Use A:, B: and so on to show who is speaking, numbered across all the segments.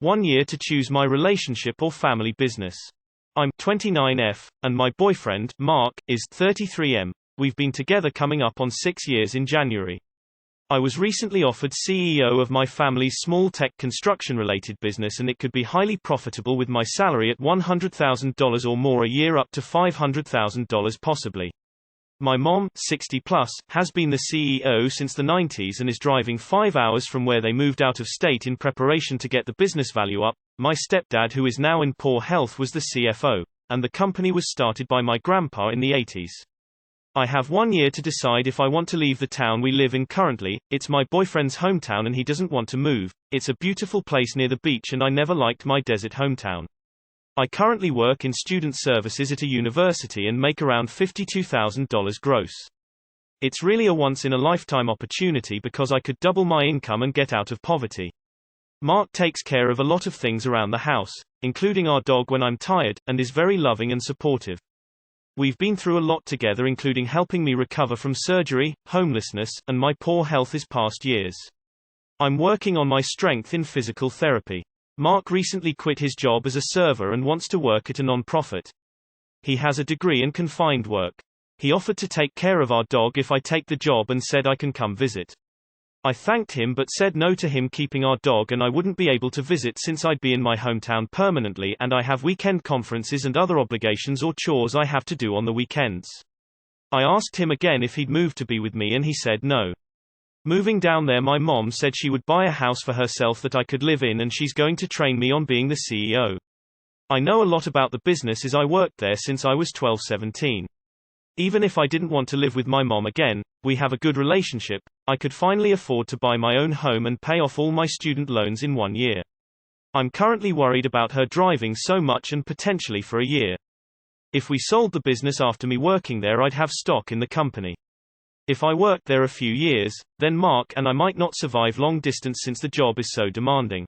A: 1 year to choose my relationship or family business. I'm 29F, and my boyfriend, Mark, is 33M. We've been together coming up on 6 years in January. I was recently offered CEO of my family's small tech construction-related business, and it could be highly profitable with my salary at $100,000 or more a year, up to $500,000 possibly. My mom, 60 plus, has been the CEO since the 90s and is driving 5 hours from where they moved out of state in preparation to get the business value up. My stepdad, who is now in poor health, was the CFO, and the company was started by my grandpa in the 80s. I have 1 year to decide if I want to leave the town we live in currently. It's my boyfriend's hometown and he doesn't want to move. It's a beautiful place near the beach and I never liked my desert hometown. I currently work in student services at a university and make around $52,000 gross. It's really a once-in-a-lifetime opportunity because I could double my income and get out of poverty. Mark takes care of a lot of things around the house, including our dog when I'm tired, and is very loving and supportive. We've been through a lot together, including helping me recover from surgery, homelessness, and my poor health these past years. I'm working on my strength in physical therapy. Mark recently quit his job as a server and wants to work at a non-profit. He has a degree and can find work. He offered to take care of our dog if I take the job and said I can come visit. I thanked him but said no to him keeping our dog, and I wouldn't be able to visit since I'd be in my hometown permanently and I have weekend conferences and other obligations or chores I have to do on the weekends. I asked him again if he'd move to be with me and he said no. Moving down there, my mom said she would buy a house for herself that I could live in, and she's going to train me on being the CEO. I know a lot about the business as I worked there since I was 12-17. Even if I didn't want to live with my mom again, we have a good relationship. I could finally afford to buy my own home and pay off all my student loans in 1 year. I'm currently worried about her driving so much and potentially for a year. If we sold the business after me working there, I'd have stock in the company. If I worked there a few years, then Mark and I might not survive long distance since the job is so demanding.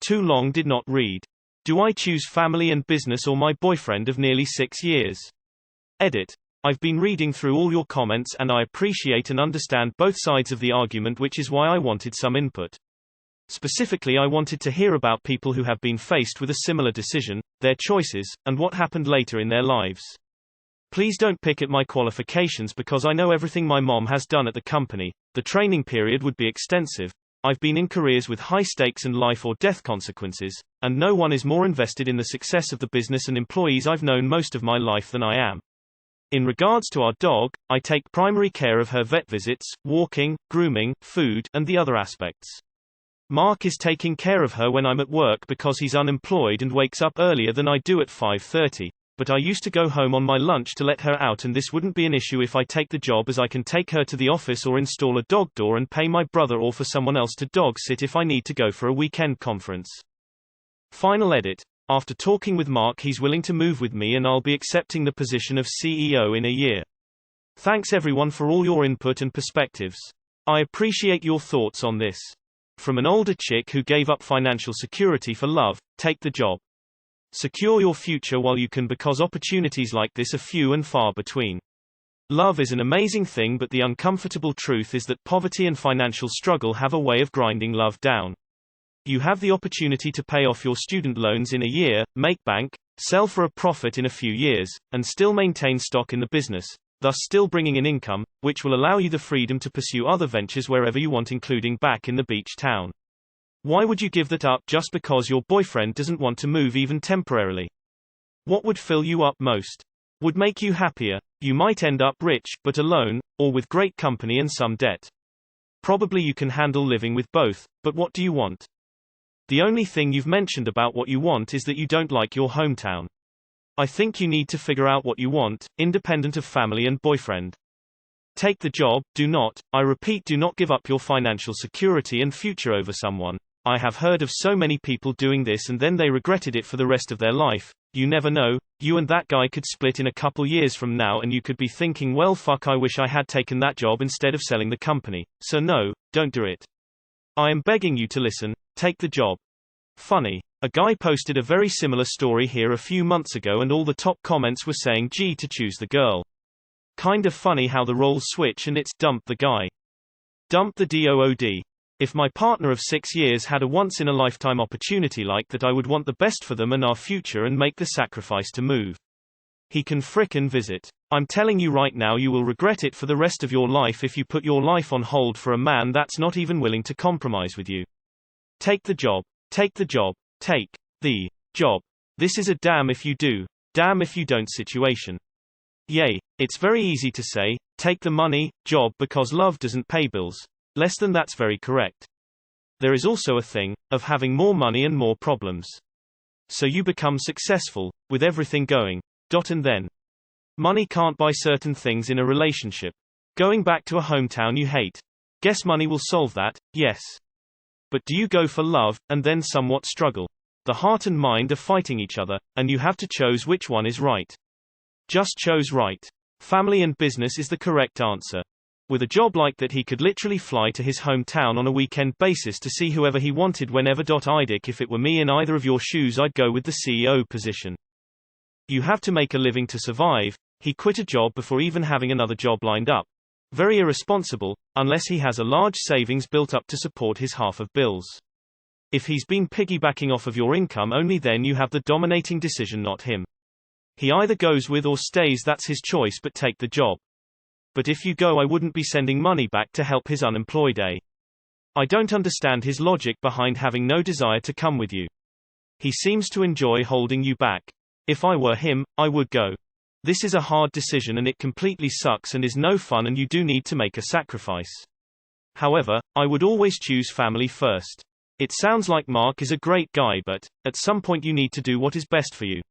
A: Too long did not read. Do I choose family and business or my boyfriend of nearly 6 years? Edit. I've been reading through all your comments and I appreciate and understand both sides of the argument, which is why I wanted some input. Specifically, I wanted to hear about people who have been faced with a similar decision, their choices, and what happened later in their lives. Please don't pick at my qualifications because I know everything my mom has done at the company. The training period would be extensive. I've been in careers with high stakes and life or death consequences, and no one is more invested in the success of the business and employees I've known most of my life than I am. In regards to our dog, I take primary care of her vet visits, walking, grooming, food, and the other aspects. Mark is taking care of her when I'm at work because he's unemployed and wakes up earlier than I do at 5:30. But I used to go home on my lunch to let her out, and this wouldn't be an issue if I take the job, as I can take her to the office or install a dog door and pay my brother or for someone else to dog sit if I need to go for a weekend conference. Final edit. After talking with Mark, he's willing to move with me and I'll be accepting the position of CEO in a year. Thanks everyone for all your input and perspectives. I appreciate your thoughts on this. From an older chick who gave up financial security for love, take the job. Secure your future while you can, because opportunities like this are few and far between. Love is an amazing thing, but the uncomfortable truth is that poverty and financial struggle have a way of grinding love down. You have the opportunity to pay off your student loans in a year, make bank, sell for a profit in a few years, and still maintain stock in the business, thus still bringing in income, which will allow you the freedom to pursue other ventures wherever you want, including back in the beach town. Why would you give that up just because your boyfriend doesn't want to move even temporarily? What would fill you up most? Would make you happier? You might end up rich, but alone, or with great company and some debt. Probably you can handle living with both, but what do you want? The only thing you've mentioned about what you want is that you don't like your hometown. I think you need to figure out what you want, independent of family and boyfriend. Take the job. Do not, I repeat, do not give up your financial security and future over someone. I have heard of so many people doing this and then they regretted it for the rest of their life. You never know, you and that guy could split in a couple years from now and you could be thinking, well fuck, I wish I had taken that job instead of selling the company. So no, don't do it. I am begging you to listen, take the job. Funny. A guy posted a very similar story here a few months ago and all the top comments were saying gee, to choose the girl. Kind of funny how the roles switch and it's dump the guy. Dump the DOOD. If my partner of 6 years had a once-in-a-lifetime opportunity like that, I would want the best for them and our future and make the sacrifice to move. He can frickin' visit. I'm telling you right now, you will regret it for the rest of your life if you put your life on hold for a man that's not even willing to compromise with you. Take the job. Take the job. Take the job. This is a damn if you do, damn if you don't situation. Yay, it's very easy to say, take the money, job because love doesn't pay bills. Less than that's very correct. There is also a thing of having more money and more problems. So you become successful, with everything going. And then. Money can't buy certain things in a relationship. Going back to a hometown you hate. Guess money will solve that, yes. But do you go for love, and then somewhat struggle? The heart and mind are fighting each other, and you have to choose which one is right. Just chose right. Family and business is the correct answer. With a job like that, he could literally fly to his hometown on a weekend basis to see whoever he wanted whenever. If it were me in either of your shoes, I'd go with the CEO position. You have to make a living to survive. He quit a job before even having another job lined up. Very irresponsible, unless he has a large savings built up to support his half of bills. If he's been piggybacking off of your income, only then you have the dominating decision, not him. He either goes with or stays, that's his choice, but take the job. But if you go, I wouldn't be sending money back to help his unemployed. I don't understand his logic behind having no desire to come with you. He seems to enjoy holding you back. If I were him, I would go. This is a hard decision and it completely sucks and is no fun, and you do need to make a sacrifice. However, I would always choose family first. It sounds like Mark is a great guy, but at some point you need to do what is best for you.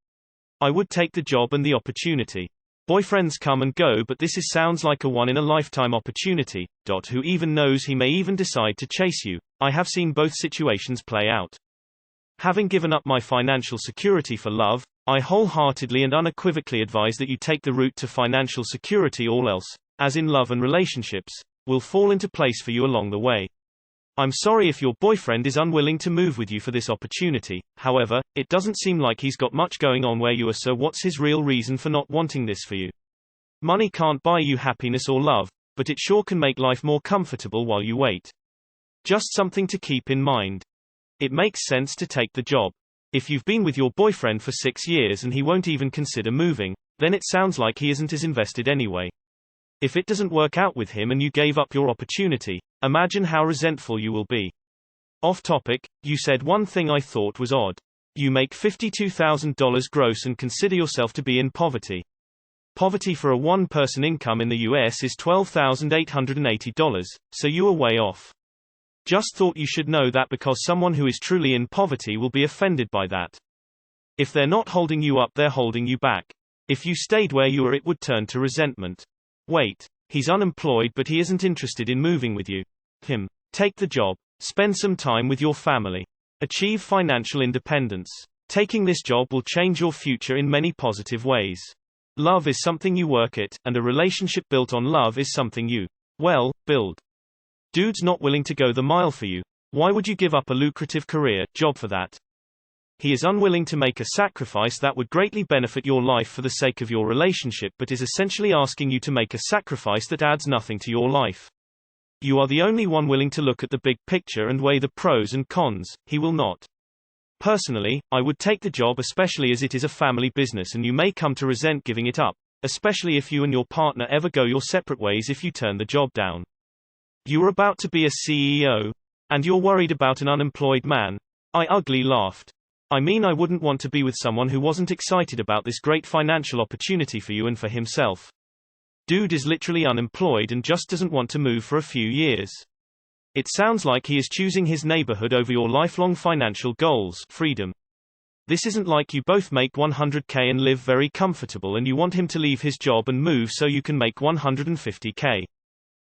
A: I would take the job and the opportunity. Boyfriends come and go, but this sounds like a one-in-a-lifetime opportunity. Who even knows, he may even decide to chase you. I have seen both situations play out. Having given up my financial security for love, I wholeheartedly and unequivocally advise that you take the route to financial security. All else, as in love and relationships, will fall into place for you along the way. I'm sorry if your boyfriend is unwilling to move with you for this opportunity. However, it doesn't seem like he's got much going on where you are, so what's his real reason for not wanting this for you? Money can't buy you happiness or love, but it sure can make life more comfortable while you wait. Just something to keep in mind. It makes sense to take the job. If you've been with your boyfriend for 6 years and he won't even consider moving, then it sounds like he isn't as invested anyway. If it doesn't work out with him and you gave up your opportunity, imagine how resentful you will be. Off topic, you said one thing I thought was odd. You make $52,000 gross and consider yourself to be in poverty. Poverty for a one-person income in the US is $12,880, so you are way off. Just thought you should know that, because someone who is truly in poverty will be offended by that. If they're not holding you up, they're holding you back. If you stayed where you were, it would turn to resentment. Wait. He's unemployed but he isn't interested in moving with you. Take the job. Spend some time with your family. Achieve financial independence. Taking this job will change your future in many positive ways. Love is something you work at, and a relationship built on love is something you, build. Dude's not willing to go the mile for you. Why would you give up a lucrative career, job for that? He is unwilling to make a sacrifice that would greatly benefit your life for the sake of your relationship, but is essentially asking you to make a sacrifice that adds nothing to your life. You are the only one willing to look at the big picture and weigh the pros and cons. He will not. Personally, I would take the job, especially as it is a family business and you may come to resent giving it up, especially if you and your partner ever go your separate ways if you turn the job down. You are about to be a CEO, and you're worried about an unemployed man. I ugly laughed. I mean, I wouldn't want to be with someone who wasn't excited about this great financial opportunity for you and for himself. Dude is literally unemployed and just doesn't want to move for a few years. It sounds like he is choosing his neighborhood over your lifelong financial goals, freedom. This isn't like you both make $100K and live very comfortable and you want him to leave his job and move so you can make $150K.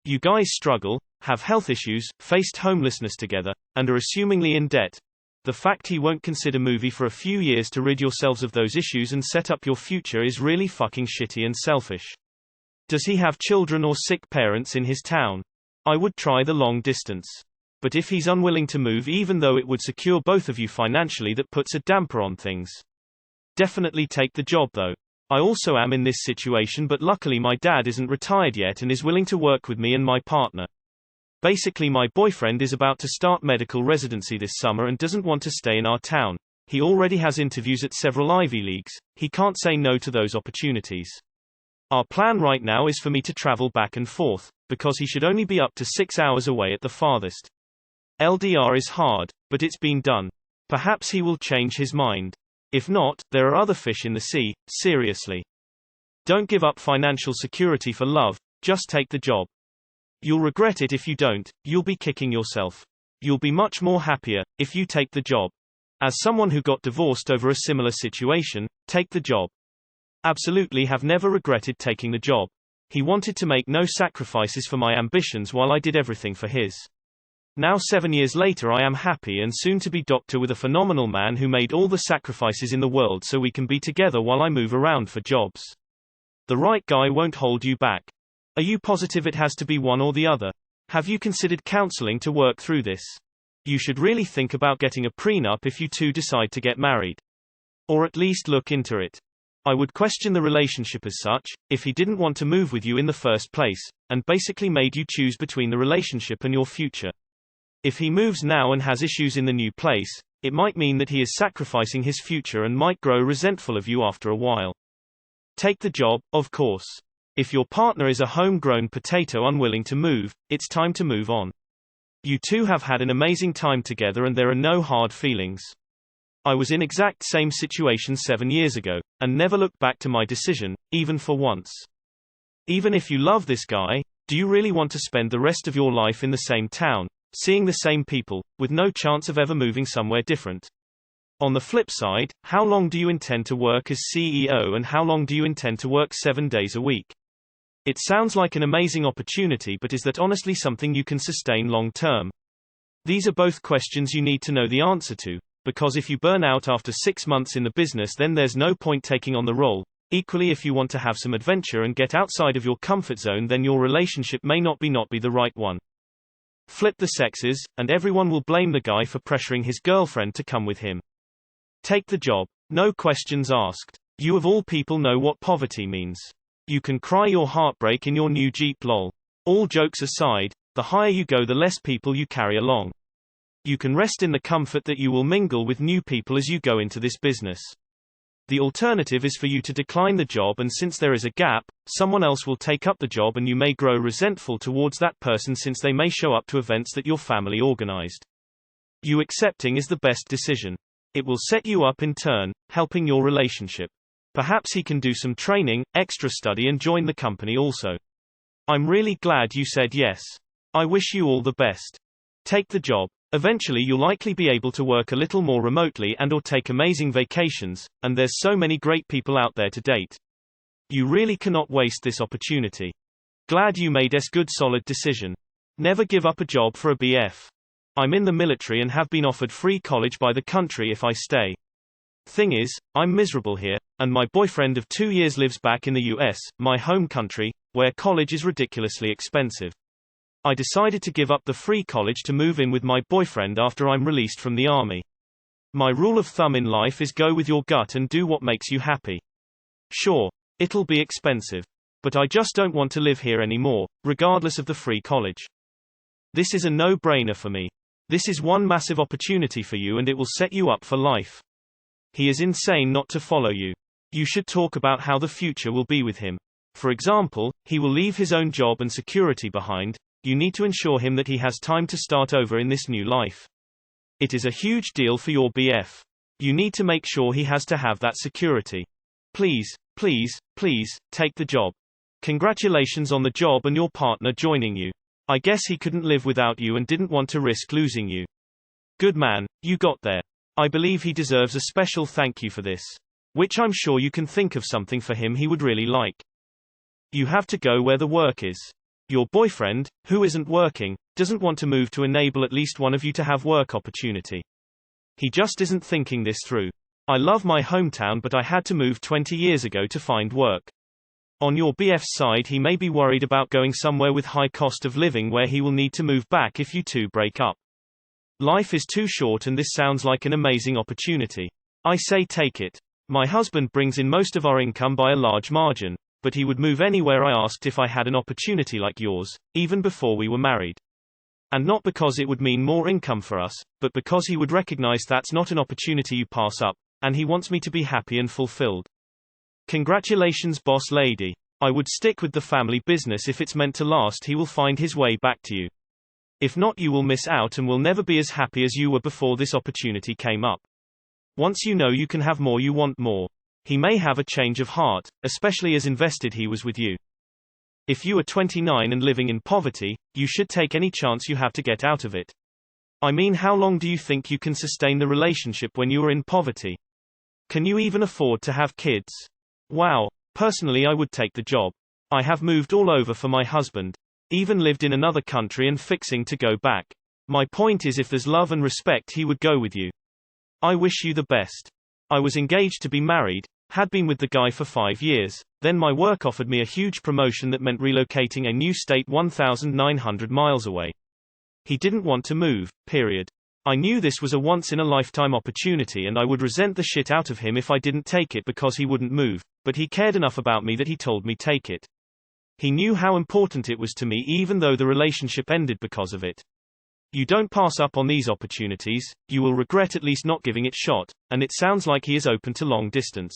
A: You guys struggle, have health issues, faced homelessness together, and are assumingly in debt. The fact he won't consider movie for a few years to rid yourselves of those issues and set up your future is really fucking shitty and selfish. Does he have children or sick parents in his town? I would try the long distance. But if he's unwilling to move even though it would secure both of you financially, that puts a damper on things. Definitely take the job though. I also am in this situation, but luckily my dad isn't retired yet and is willing to work with me and my partner. Basically, my boyfriend is about to start medical residency this summer and doesn't want to stay in our town. He already has interviews at several Ivy Leagues. He can't say no to those opportunities. Our plan right now is for me to travel back and forth, because he should only be up to 6 hours away at the farthest. LDR is hard, but it's been done. Perhaps he will change his mind. If not, there are other fish in the sea. Seriously. Don't give up financial security for love, just take the job. You'll regret it if you don't, you'll be kicking yourself. You'll be much more happier if you take the job. As someone who got divorced over a similar situation, take the job. Absolutely have never regretted taking the job. He wanted to make no sacrifices for my ambitions while I did everything for his. Now 7 years later I am happy and soon to be doctor with a phenomenal man who made all the sacrifices in the world so we can be together while I move around for jobs. The right guy won't hold you back. Are you positive it has to be one or the other? Have you considered counseling to work through this? You should really think about getting a prenup if you two decide to get married. Or at least look into it. I would question the relationship as such, if he didn't want to move with you in the first place, and basically made you choose between the relationship and your future. If he moves now and has issues in the new place, it might mean that he is sacrificing his future and might grow resentful of you after a while. Take the job, of course. If your partner is a homegrown potato unwilling to move, it's time to move on. You two have had an amazing time together and there are no hard feelings. I was in exact same situation 7 years ago, and never looked back to my decision, even for once. Even if you love this guy, do you really want to spend the rest of your life in the same town, seeing the same people, with no chance of ever moving somewhere different? On the flip side, how long do you intend to work as CEO and how long do you intend to work 7 days a week? It sounds like an amazing opportunity, but is that honestly something you can sustain long term? These are both questions you need to know the answer to. Because if you burn out after 6 months in the business, then there's no point taking on the role. Equally, if you want to have some adventure and get outside of your comfort zone, then your relationship may not be the right one. Flip the sexes, and everyone will blame the guy for pressuring his girlfriend to come with him. Take the job. No questions asked. You of all people know what poverty means. You can cry your heartbreak in your new Jeep lol. All jokes aside, the higher you go the less people you carry along. You can rest in the comfort that you will mingle with new people as you go into this business. The alternative is for you to decline the job, and since there is a gap, someone else will take up the job and you may grow resentful towards that person since they may show up to events that your family organized. You accepting is the best decision. It will set you up in turn, helping your relationship. Perhaps he can do some training, extra study and join the company also. I'm really glad you said yes. I wish you all the best. Take the job. Eventually you'll likely be able to work a little more remotely and or take amazing vacations, and there's so many great people out there to date. You really cannot waste this opportunity. Glad you made a good solid decision. Never give up a job for a BF. I'm in the military and have been offered free college by the country if I stay. Thing is, I'm miserable here, and my boyfriend of 2 years lives back in the US, my home country, where college is ridiculously expensive. I decided to give up the free college to move in with my boyfriend after I'm released from the army. My rule of thumb in life is go with your gut and do what makes you happy. Sure, it'll be expensive. But I just don't want to live here anymore, regardless of the free college. This is a no-brainer for me. This is one massive opportunity for you and it will set you up for life. He is insane not to follow you. You should talk about how the future will be with him. For example, he will leave his own job and security behind. You need to ensure him that he has time to start over in this new life. It is a huge deal for your BF. You need to make sure he has to have that security. Please, please, please, take the job. Congratulations on the job and your partner joining you. I guess he couldn't live without you and didn't want to risk losing you. Good man, you got there. I believe he deserves a special thank you for this. Which I'm sure you can think of something for him he would really like. You have to go where the work is. Your boyfriend, who isn't working, doesn't want to move to enable at least one of you to have work opportunity. He just isn't thinking this through. I love my hometown, but I had to move 20 years ago to find work. On your BF's side, he may be worried about going somewhere with high cost of living where he will need to move back if you two break up. Life is too short and this sounds like an amazing opportunity. I say take it. My husband brings in most of our income by a large margin, but he would move anywhere I asked if I had an opportunity like yours, even before we were married. And not because it would mean more income for us, but because he would recognize that's not an opportunity you pass up, and he wants me to be happy and fulfilled. Congratulations, boss lady. I would stick with the family business if it's meant to last. He will find his way back to you. If not, you will miss out and will never be as happy as you were before this opportunity came up. Once you know you can have more, you want more. He may have a change of heart, especially as invested he was with you. If you are 29 and living in poverty, you should take any chance you have to get out of it. I mean, how long do you think you can sustain the relationship when you are in poverty? Can you even afford to have kids? Wow. Personally, I would take the job. I have moved all over for my husband. Even lived in another country and fixing to go back. My point is, if there's love and respect, he would go with you. I wish you the best. I was engaged to be married, had been with the guy for 5 years, then my work offered me a huge promotion that meant relocating a new state 1,900 miles away. He didn't want to move, period. I knew this was a once-in-a-lifetime opportunity and I would resent the shit out of him if I didn't take it because he wouldn't move, but he cared enough about me that he told me take it. He knew how important it was to me even though the relationship ended because of it. You don't pass up on these opportunities, you will regret at least not giving it a shot, and it sounds like he is open to long distance.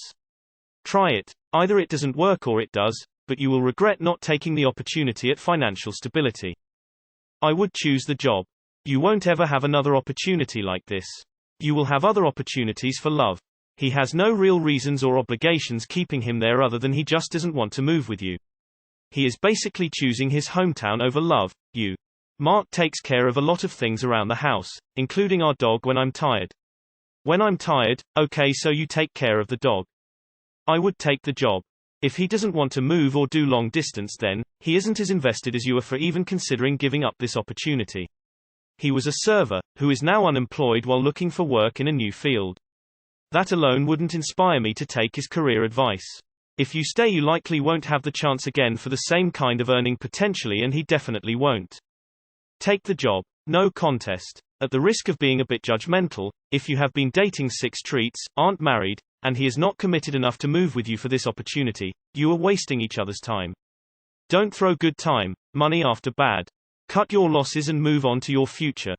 A: Try it. Either it doesn't work or it does, but you will regret not taking the opportunity at financial stability. I would choose the job. You won't ever have another opportunity like this. You will have other opportunities for love. He has no real reasons or obligations keeping him there other than he just doesn't want to move with you. He is basically choosing his hometown over love, you. Mark takes care of a lot of things around the house, including our dog when I'm tired. When I'm tired, okay, so you take care of the dog. I would take the job. If he doesn't want to move or do long distance, then he isn't as invested as you are for even considering giving up this opportunity. He was a server, who is now unemployed while looking for work in a new field. That alone wouldn't inspire me to take his career advice. If you stay, you likely won't have the chance again for the same kind of earning potentially, and he definitely won't. Take the job. No contest. At the risk of being a bit judgmental, if you have been dating 6 treats, aren't married, and he is not committed enough to move with you for this opportunity, you are wasting each other's time. Don't throw good time, money after bad. Cut your losses and move on to your future.